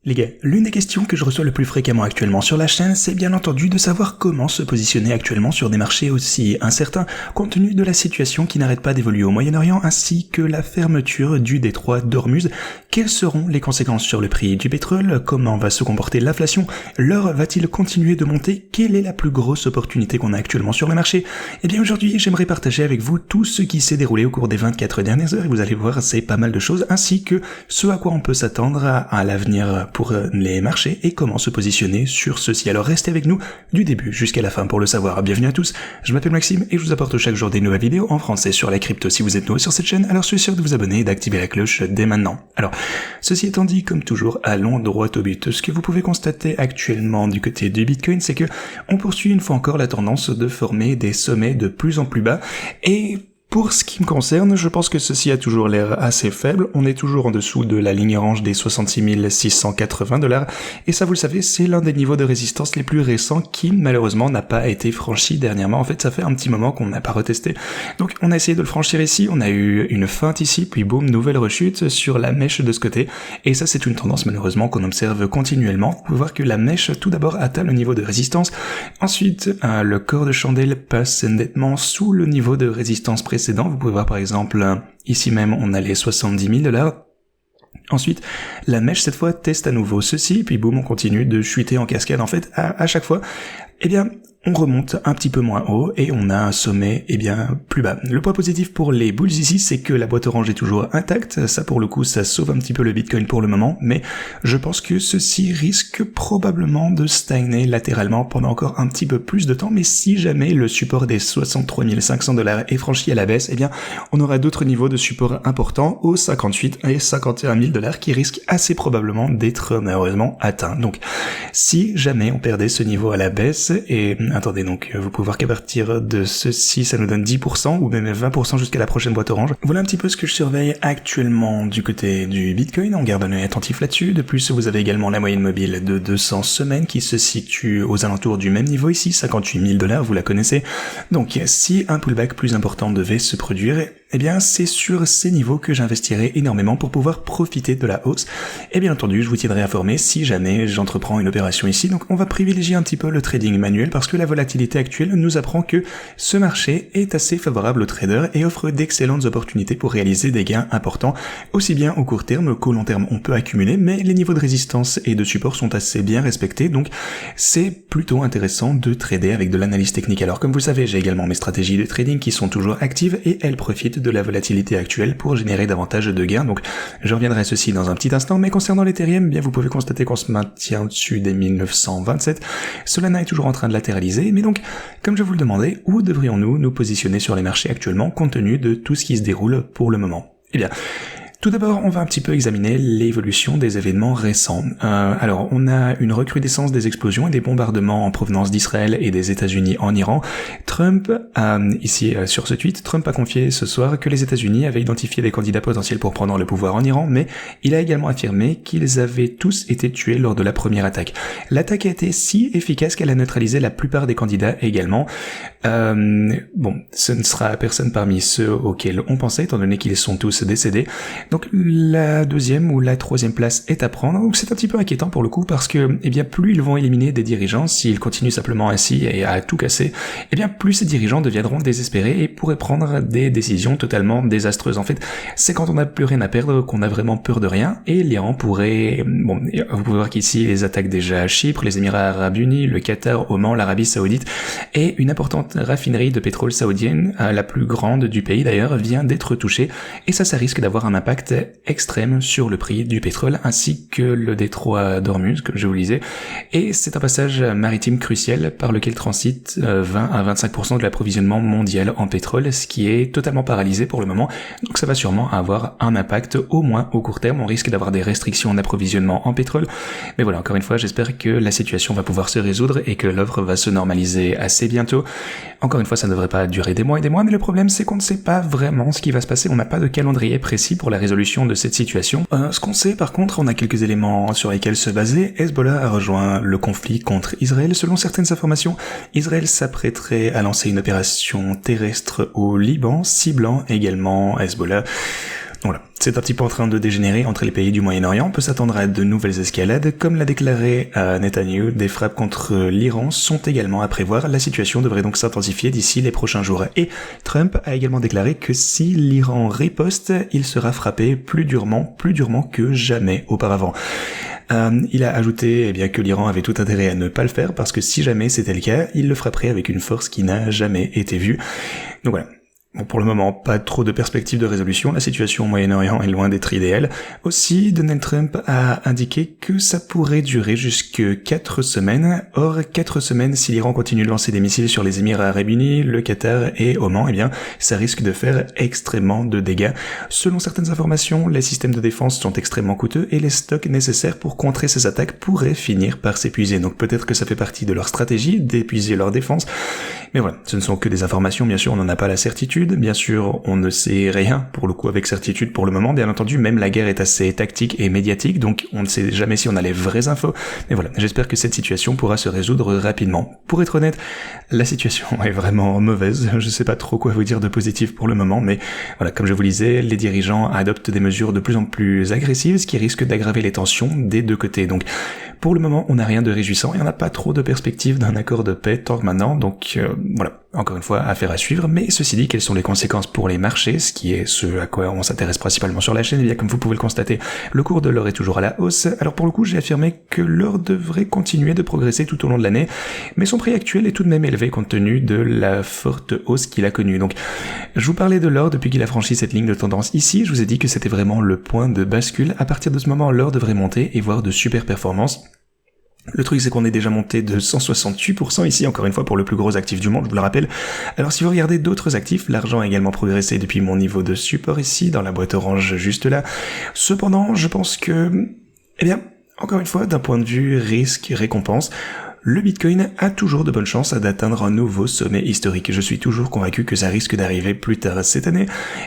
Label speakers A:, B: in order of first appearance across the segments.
A: Les gars, l'une des questions que je reçois le plus fréquemment actuellement sur la chaîne, c'est bien entendu de savoir comment se positionner actuellement sur des marchés aussi incertains, compte tenu de la situation qui n'arrête pas d'évoluer au Moyen-Orient, ainsi que la fermeture du détroit d'Ormuz. Quelles seront les conséquences sur le prix du pétrole? Comment va se comporter l'inflation? L'or va-t-il continuer de monter? Quelle est la plus grosse opportunité qu'on a actuellement sur le marché? Eh bien aujourd'hui, j'aimerais partager avec vous tout ce qui s'est déroulé au cours des 24 dernières heures, et vous allez voir, c'est pas mal de choses, ainsi que ce à quoi on peut s'attendre à l'avenir pour les marchés et comment se positionner sur ceci. Alors restez avec nous du début jusqu'à la fin pour le savoir. Bienvenue à tous, je m'appelle Maxime et je vous apporte chaque jour des nouvelles vidéos en français sur la crypto. Si vous êtes nouveau sur cette chaîne, alors soyez sûr de vous abonner et d'activer la cloche dès maintenant. Alors, ceci étant dit, comme toujours, allons droit au but. Ce que vous pouvez constater actuellement du côté du Bitcoin, c'est que on poursuit une fois encore la tendance de former des sommets de plus en plus bas, et pour ce qui me concerne, je pense que ceci a toujours l'air assez faible. On est toujours en dessous de la ligne orange des 66 680 $. Et ça, vous le savez, c'est l'un des niveaux de résistance les plus récents qui, malheureusement, n'a pas été franchi dernièrement. En fait, ça fait un petit moment qu'on n'a pas retesté. Donc, on a essayé de le franchir ici. On a eu une feinte ici, puis boum, nouvelle rechute sur la mèche de ce côté. Et ça, c'est une tendance, malheureusement, qu'on observe continuellement. Vous pouvez voir que la mèche, tout d'abord, atteint le niveau de résistance. Ensuite, le corps de chandelle passe nettement sous le niveau de résistance précédent. Vous pouvez voir par exemple, ici même on a les 70 000 $. Ensuite, la mèche cette fois teste à nouveau ceci, puis boum, on continue de chuter en cascade. En fait, à chaque fois, eh bien, on remonte un petit peu moins haut et on a un sommet, eh bien, plus bas. Le point positif pour les bulls ici, c'est que la boîte orange est toujours intacte. Ça, pour le coup, ça sauve un petit peu le Bitcoin pour le moment, mais je pense que ceci risque probablement de stagner latéralement pendant encore un petit peu plus de temps. Mais si jamais le support des 63 500 $ est franchi à la baisse, eh bien, on aura d'autres niveaux de support importants aux 58 et 51 000 $ qui risquent assez probablement d'être malheureusement atteints. Donc, si jamais on perdait ce niveau à la baisse, et attendez, donc vous pouvez voir qu'à partir de ceci, ça nous donne 10% ou même 20% jusqu'à la prochaine boîte orange. Voilà un petit peu ce que je surveille actuellement du côté du Bitcoin. On garde un œil attentif là-dessus. De plus, vous avez également la moyenne mobile de 200 semaines qui se situe aux alentours du même niveau ici, 58 000 $, vous la connaissez. Donc, si un pullback plus important devait se produire, eh bien, c'est sur ces niveaux que j'investirai énormément pour pouvoir profiter de la hausse. Et bien entendu, je vous tiendrai informé si jamais j'entreprends une opération ici. Donc, on va privilégier un petit peu le trading manuel parce que la volatilité actuelle nous apprend que ce marché est assez favorable aux traders et offre d'excellentes opportunités pour réaliser des gains importants, aussi bien au court terme qu'au long terme on peut accumuler, mais les niveaux de résistance et de support sont assez bien respectés, donc c'est plutôt intéressant de trader avec de l'analyse technique. Alors comme vous le savez, j'ai également mes stratégies de trading qui sont toujours actives et elles profitent de la volatilité actuelle pour générer davantage de gains, donc je reviendrai à ceci dans un petit instant. Mais concernant l'Ethereum, bien vous pouvez constater qu'on se maintient au-dessus des 1927, Solana est toujours en train de latéraliser, mais donc, comme je vous le demandais, où devrions-nous nous positionner sur les marchés actuellement compte tenu de tout ce qui se déroule pour le moment? Eh bien, tout d'abord, on va un petit peu examiner l'évolution des événements récents. Alors, on a une recrudescence des explosions et des bombardements en provenance d'Israël et des États-Unis en Iran. Trump, ici sur ce tweet, Trump a confié ce soir que les États-Unis avaient identifié des candidats potentiels pour prendre le pouvoir en Iran, mais il a également affirmé qu'ils avaient tous été tués lors de la première attaque. L'attaque a été si efficace qu'elle a neutralisé la plupart des candidats également. Bon, ce ne sera personne parmi ceux auxquels on pensait, étant donné qu'ils sont tous décédés. Donc la deuxième ou la troisième place est à prendre. Donc c'est un petit peu inquiétant pour le coup parce que, eh bien, plus ils vont éliminer des dirigeants, s'ils continuent simplement ainsi et à tout casser, eh bien, plus ces dirigeants deviendront désespérés et pourraient prendre des décisions totalement désastreuses. En fait, c'est quand on n'a plus rien à perdre qu'on a vraiment peur de rien, et l'Iran pourrait, bon, vous pouvez voir qu'ici les attaques déjà à Chypre, les Émirats Arabes Unis, le Qatar, Oman, l'Arabie Saoudite, et une importante raffinerie de pétrole saoudienne, la plus grande du pays d'ailleurs, vient d'être touchée, et ça risque d'avoir un impact extrême sur le prix du pétrole ainsi que le détroit d'Ormuz, comme je vous le disais, et c'est un passage maritime crucial par lequel transite 20 à 25% de l'approvisionnement mondial en pétrole, ce qui est totalement paralysé pour le moment, donc ça va sûrement avoir un impact, au moins au court terme. On risque d'avoir des restrictions d'approvisionnement en pétrole, mais voilà, encore une fois, j'espère que la situation va pouvoir se résoudre et que l'offre va se normaliser assez bientôt. Encore une fois, ça ne devrait pas durer des mois et des mois, mais le problème c'est qu'on ne sait pas vraiment ce qui va se passer, on n'a pas de calendrier précis pour la résolution de cette situation. Ce qu'on sait par contre, on a quelques éléments sur lesquels se baser. Hezbollah a rejoint le conflit contre Israël. Selon certaines informations, Israël s'apprêterait à lancer une opération terrestre au Liban, ciblant également Hezbollah. Voilà, c'est un petit peu en train de dégénérer entre les pays du Moyen-Orient. On peut s'attendre à de nouvelles escalades. Comme l'a déclaré Netanyahu, des frappes contre l'Iran sont également à prévoir. La situation devrait donc s'intensifier d'ici les prochains jours. Et Trump a également déclaré que si l'Iran riposte, il sera frappé plus durement que jamais auparavant. Il a ajouté que l'Iran avait tout intérêt à ne pas le faire parce que si jamais c'était le cas, il le frapperait avec une force qui n'a jamais été vue. Donc voilà. Bon, pour le moment, pas trop de perspectives de résolution, la situation au Moyen-Orient est loin d'être idéale. Aussi, Donald Trump a indiqué que ça pourrait durer jusque 4 semaines. Or, 4 semaines, si l'Iran continue de lancer des missiles sur les Émirats Arabes Unis, le Qatar et Oman, ça risque de faire extrêmement de dégâts. Selon certaines informations, les systèmes de défense sont extrêmement coûteux et les stocks nécessaires pour contrer ces attaques pourraient finir par s'épuiser. Donc peut-être que ça fait partie de leur stratégie d'épuiser leur défense. Mais voilà, ce ne sont que des informations, bien sûr, on n'en a pas la certitude. Bien sûr, on ne sait rien, pour le coup, avec certitude pour le moment. Bien entendu, même la guerre est assez tactique et médiatique, donc on ne sait jamais si on a les vraies infos. Mais voilà, j'espère que cette situation pourra se résoudre rapidement. Pour être honnête, la situation est vraiment mauvaise. Je sais pas trop quoi vous dire de positif pour le moment, mais voilà, comme je vous le disais, les dirigeants adoptent des mesures de plus en plus agressives, ce qui risque d'aggraver les tensions des deux côtés. Donc, pour le moment, on n'a rien de réjouissant et on n'a pas trop de perspectives d'un accord de paix tant que maintenant, donc voilà, encore une fois, affaire à suivre, mais ceci dit, quelles sont les conséquences pour les marchés, ce qui est ce à quoi on s'intéresse principalement sur la chaîne, et bien comme vous pouvez le constater, le cours de l'or est toujours à la hausse. Alors pour le coup, j'ai affirmé que l'or devrait continuer de progresser tout au long de l'année, mais son prix actuel est tout de même élevé compte tenu de la forte hausse qu'il a connue. Donc, je vous parlais de l'or depuis qu'il a franchi cette ligne de tendance ici, je vous ai dit que c'était vraiment le point de bascule. À partir de ce moment, l'or devrait monter et voir de super performances. Le truc, c'est qu'on est déjà monté de 168% ici, encore une fois, pour le plus gros actif du monde, je vous le rappelle. Alors, si vous regardez d'autres actifs, l'argent a également progressé depuis mon niveau de support ici, dans la boîte orange juste là. Cependant, je pense que, encore une fois, d'un point de vue risque-récompense, le Bitcoin a toujours de bonnes chances d'atteindre un nouveau sommet historique. Je suis toujours convaincu que ça risque d'arriver plus tard cette année.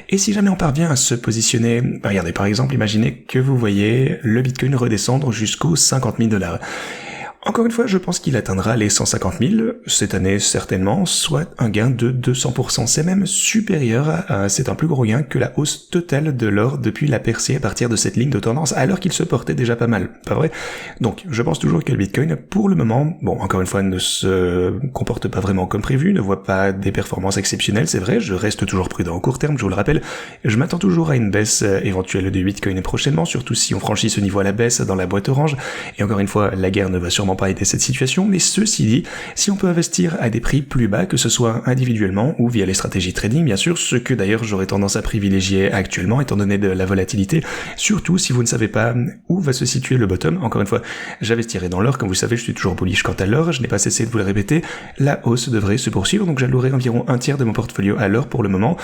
A: Et si jamais on parvient à se positionner, regardez, par exemple, imaginez que vous voyez le Bitcoin redescendre jusqu'aux 50 000 $. Encore une fois, je pense qu'il atteindra les 150 000 cette année certainement, soit un gain de 200%. C'est même supérieur c'est un plus gros gain que la hausse totale de l'or depuis la percée à partir de cette ligne de tendance, alors qu'il se portait déjà pas mal, pas vrai? Donc, je pense toujours que le Bitcoin, pour le moment, bon, encore une fois, ne se comporte pas vraiment comme prévu, ne voit pas des performances exceptionnelles, c'est vrai, je reste toujours prudent au court terme, je vous le rappelle, je m'attends toujours à une baisse éventuelle du Bitcoin prochainement, surtout si on franchit ce niveau à la baisse dans la boîte orange, et encore une fois, la guerre ne va sûrement pas aider cette situation, mais ceci dit, si on peut investir à des prix plus bas, que ce soit individuellement ou via les stratégies trading, bien sûr, ce que d'ailleurs j'aurais tendance à privilégier actuellement, étant donné de la volatilité, surtout si vous ne savez pas où va se situer le bottom. Encore une fois, j'investirai dans l'or, comme vous savez, je suis toujours bullish quant à l'or, je n'ai pas cessé de vous le répéter, la hausse devrait se poursuivre, donc j'allouerai environ un tiers de mon portfolio à l'or pour le moment,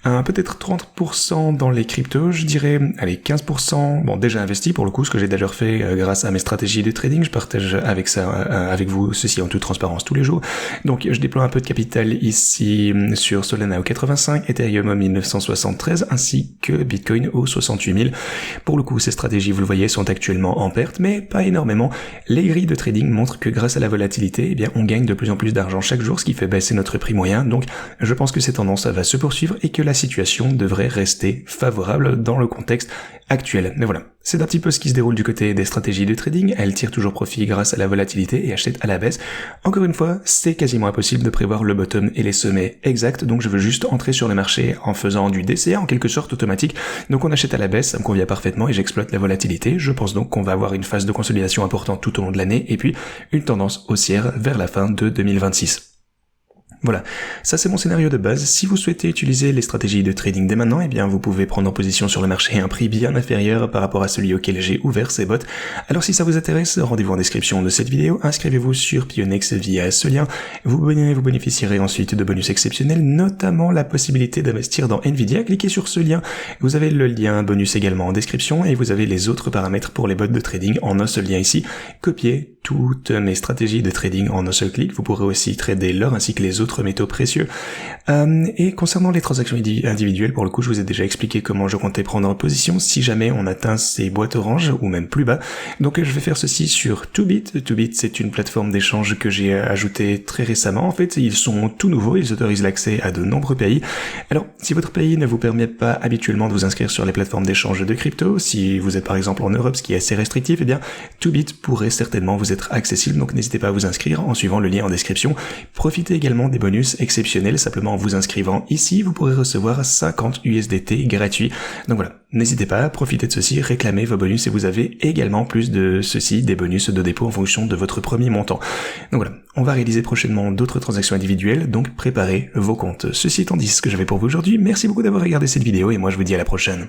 A: peut-être 30% dans les cryptos, je dirais, allez, 15%, bon, déjà investi pour le coup, ce que j'ai d'ailleurs fait grâce à mes stratégies de trading, je partage avec vous ceci en toute transparence tous les jours. Donc je déploie un peu de capital ici sur Solana au 85, Ethereum au 1973 ainsi que Bitcoin au 68 000. Pour le coup, ces stratégies, vous le voyez, sont actuellement en perte, mais pas énormément. Les grilles de trading montrent que grâce à la volatilité, on gagne de plus en plus d'argent chaque jour, ce qui fait baisser notre prix moyen. Donc je pense que cette tendance va se poursuivre et que la situation devrait rester favorable dans le contexte actuel. Mais voilà, c'est un petit peu ce qui se déroule du côté des stratégies de trading. Elles tirent toujours profit grâce à la volatilité et achètent à la baisse. Encore une fois, c'est quasiment impossible de prévoir le bottom et les sommets exacts, donc je veux juste entrer sur le marché en faisant du DCA en quelque sorte automatique. Donc on achète à la baisse, ça me convient parfaitement et j'exploite la volatilité. Je pense donc qu'on va avoir une phase de consolidation importante tout au long de l'année et puis une tendance haussière vers la fin de 2026. Voilà, ça c'est mon scénario de base. Si vous souhaitez utiliser les stratégies de trading dès maintenant, vous pouvez prendre en position sur le marché à un prix bien inférieur par rapport à celui auquel j'ai ouvert ces bots. Alors si ça vous intéresse, rendez-vous en description de cette vidéo, inscrivez-vous sur Pionex via ce lien. Vous bénéficierez ensuite de bonus exceptionnels, notamment la possibilité d'investir dans Nvidia. Cliquez sur ce lien, vous avez le lien bonus également en description et vous avez les autres paramètres pour les bots de trading en un seul lien ici. Copiez, toutes mes stratégies de trading en un seul clic. Vous pourrez aussi trader l'or ainsi que les autres métaux précieux. Et concernant les transactions individuelles, pour le coup, je vous ai déjà expliqué comment je comptais prendre en position si jamais on atteint ces boîtes oranges ou même plus bas. Donc je vais faire ceci sur 2bit. 2bit, c'est une plateforme d'échange que j'ai ajoutée très récemment. En fait, ils sont tout nouveaux, ils autorisent l'accès à de nombreux pays. Alors, si votre pays ne vous permet pas habituellement de vous inscrire sur les plateformes d'échange de crypto, si vous êtes par exemple en Europe, ce qui est assez restrictif, eh bien 2bit pourrait certainement vous être accessible, donc n'hésitez pas à vous inscrire en suivant le lien en description. Profitez également des bonus exceptionnels, simplement en vous inscrivant ici, vous pourrez recevoir 50 USDT gratuits. Donc voilà, n'hésitez pas à profiter de ceci, réclamez vos bonus et vous avez également plus de ceci, des bonus de dépôt en fonction de votre premier montant. Donc voilà, on va réaliser prochainement d'autres transactions individuelles, donc préparez vos comptes. Ceci étant dit ce que j'avais pour vous aujourd'hui, merci beaucoup d'avoir regardé cette vidéo et moi je vous dis à la prochaine.